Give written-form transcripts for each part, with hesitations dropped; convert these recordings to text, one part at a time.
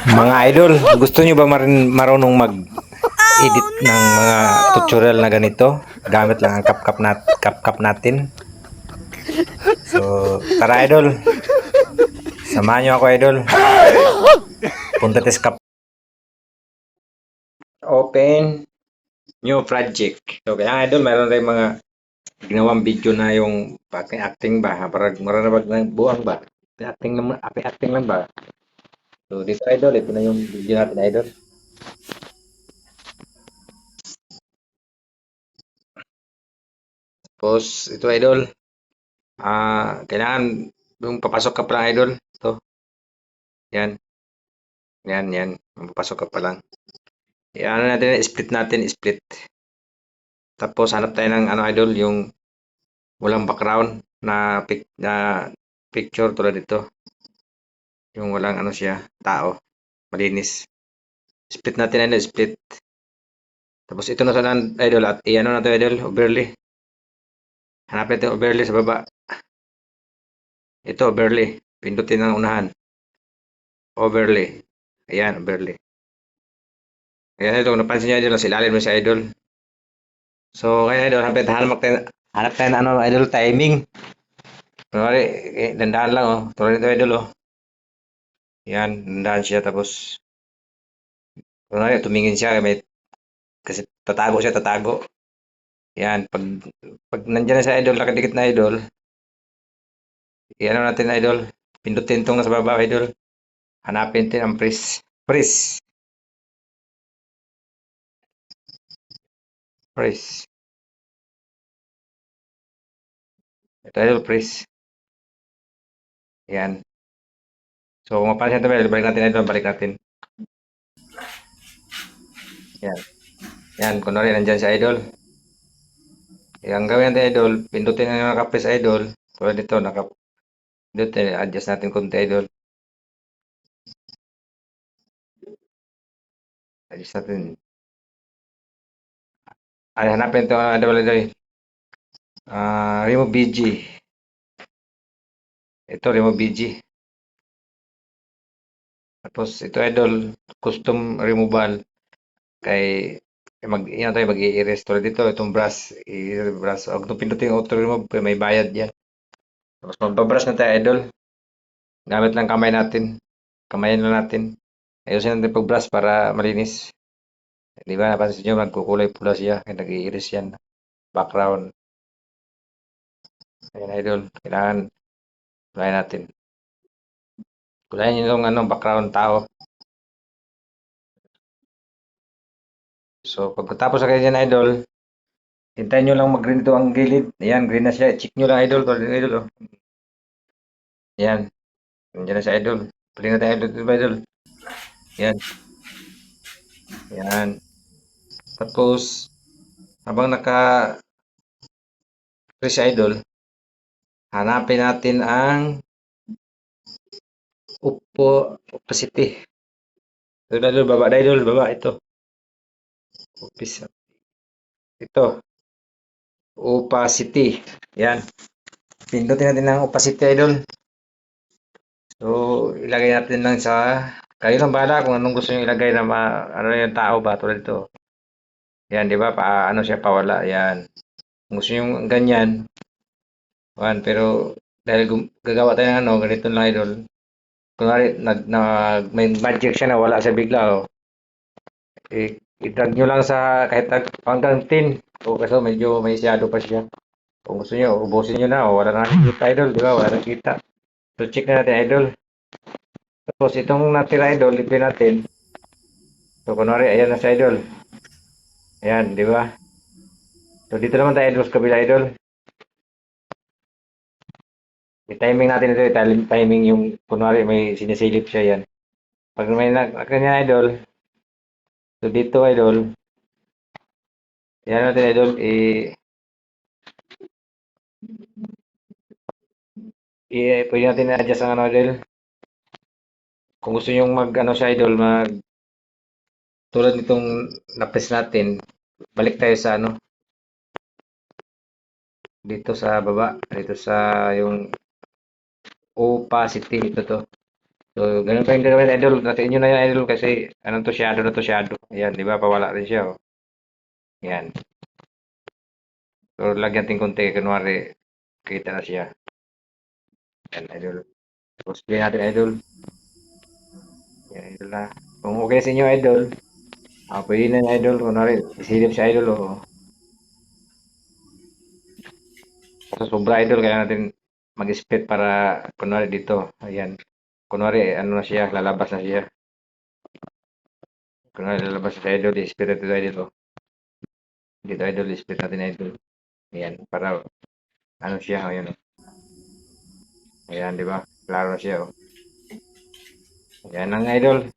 Mga idol, gusto nyo ba marunong mag-edit ng mga tutorial na ganito? Gamit lang ang CapCut natin. So, tara idol, samahan nyo ako idol. Punta tayo sa Open New Project. So, kaya idol, meron tayong mga ginawang video na yung acting ba? Para maranabag ng buwang ba? Acting lang ba? So, dito idol, ito na yung video natin idol. Tapos, ito idol, kailangan yung papasok ka pa lang idol. Ito, yan, yan. Papasok ka pa lang. Ano natin, split. Tapos, hanap tayo ng ano idol, yung walang background na picture tulad dito. Yung walang ano siya, tao, malinis. Split natin idol, split. Tapos, ito na sa idol at ano na to idol, overlay. Hanapin natin overlay sa baba. Ito, overlay. Pindutin ang unahan. Overlay. Ayan, overlay. Ayan idol, napansin nyo idol, nasa ilalim mo si idol. So, kaya idol, hanap tayo ng ano, idol, timing. Kunwari, dandahan lang, oh. Tulad nito, idol, oh. Yan, dandahan siya, tapos, kunwari, tumingin siya, kasi tatago. Yan, pag nandiyan na sa idol, nakadikit na idol, ano natin, idol, pindutin tong nasa baba, idol. Hanapin natin ang freeze. Freeze. Ito, idol, freeze. Yan. So, kung mapansin natin, idol, balik natin. Yan. Yan, kunwari, nandiyan si idol. Ang gawin natin idol, pindutin na yung naka-press idol. Tulad dito, pindutin, adjust natin konti idol. Adjust natin. Ay, hanapin ito, idol. Remove BG. Ito, remove BG. Tapos, ito idol, custom removal. Mag-i-erase tulad dito, itong brush. I-brush. Huwag itong pindutin yung auto-remove, may bayad yan. Tapos, magbabrush na tayo idol. Gamit lang kamay natin. Kamayin lang natin. Ayusin natin pag-brush para malinis. Di ba, napansin nyo, nagkukulay pula siya. Kaya nag-i-iris yan. Background. Ayan, idol. Kailangan kulayan natin. Kulayan nyo yung background tao. So, pagkatapos sa kayo dyan, idol, hintayin nyo lang mag-green ito ang gilid. Ayan, green na siya. Check nyo lang, idol. Idol, oh. Ayan. Nandiyan na siya, idol. Paling natin, idol. Ayan. Ayan. Tapos, habang naka-press siya, idol, hanapin natin ang opacity. Idol, baba, idol, baba, ito. Ito, opacity. Yan. Pindutin natin ang opacity, idol. So, ilagay natin lang kayo lang bahala kung anong gusto nyo ilagay na ano yung tao ba tulad ito. Yan, di ba? Ano siya, pawala. Yan. Kung gusto nyo ganyan, pero dahil gagawa tayo ng ganito lang, idol. Kunwari, may magic siya na wala sa bigla, oh. I-drag nyo lang kahit hanggang 10. O kasi medyo may shadow pa siya. Kung gusto nyo, ubusin nyo na. O, wala na nakikita, idol. Di ba? Wala na nakikita. So, check na natin, idol. Tapos, itong natira, idol, ipin natin. So, kunwari, ayan na sa idol. Ayan, di ba? So, dito naman tayo, idol, sa kabila, idol. I-timing natin ito. I-timing yung, kunwari, may sinisilip siya, yan. Pag may kanya, idol. So, dito, idol. Ayan natin, idol. Pwede natin i-adjust ang idol. Kung gusto nyo siya, idol, tulad nitong na-press natin, balik tayo sa dito sa baba, dito sa yung opacity, ito to. So, So, ganun pa yung gagawin, idol. Nasa inyo na yan, idol, kasi anong to, shadow na to, shadow. Ayan, di ba? Pawala rin siya, oh. Yan. So, lagyan natin konti, kunwari, kita na siya. Yan, idol. Tapos, play natin, idol. Yan, idol na. Kung okay sa inyo, idol, pwede na, idol. Kunwari, isilip si idol, oh. So, sobra, idol, kaya natin mag-split para, kunwari, dito. Ayan. Kunwari, ano na siya, lalabas na siya. Kunwari, lalabas na si idol, i-split natin tayo dito. Dito, idol, i-split natin, idol. Ayan, para, ano siya, ayan, oh. Ayan, di ba? Klaro na siya, oh. Ayan ang idol.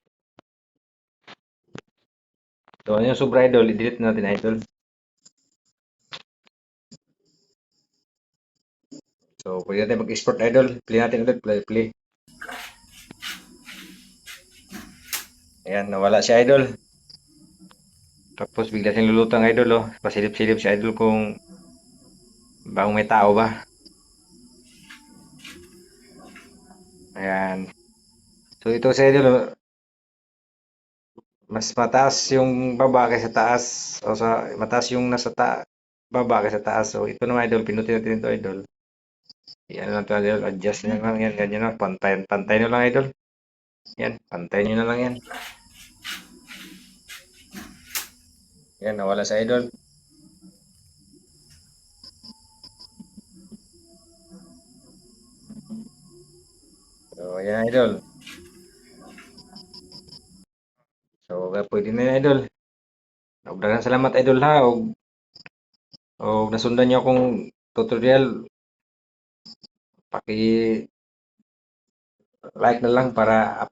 So, ano yung sobra, idol? I-delete natin, idol. So, pwede natin mag-export, idol. Play natin ulit, play. Ayan, nawala si idol. Tapos, bigla siyang lulutang, idol, oh. Pasilip-silip si idol kung bang may tao ba. Ayan. So, ito si idol, oh. Mas mataas yung baba kaysa taas. O sa, mataas yung nasa baba kaysa taas. So, ito naman, idol. Pinutin natin ito, idol. Yan lang ito, idol. Adjust nyo lang yan. Ganyan na. Pantay nyo lang, idol. Yan. Pantay nyo na lang yan. Yan. Nawala sa idol. So, yan, idol. So, pwede na yan, idol. Daghang salamat, idol, ha. O nasundan niyo akong tutorial, paki-like na lang para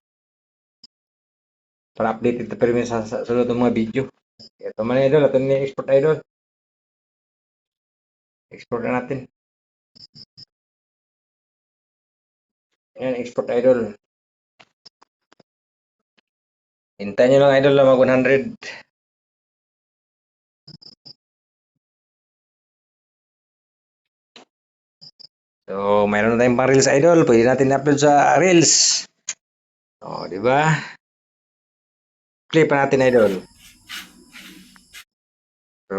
updated pa rin sa sunod ng mga video. Ito man, idol. Ito na export, idol. Export na natin. Ayan, export, idol. Hintayin nyo lang, idol, na mag 100. So, mayroon na tayong pang Reels, idol. Pwede natin upload sa Reels. O, di ba? Play pa natin, idol. So,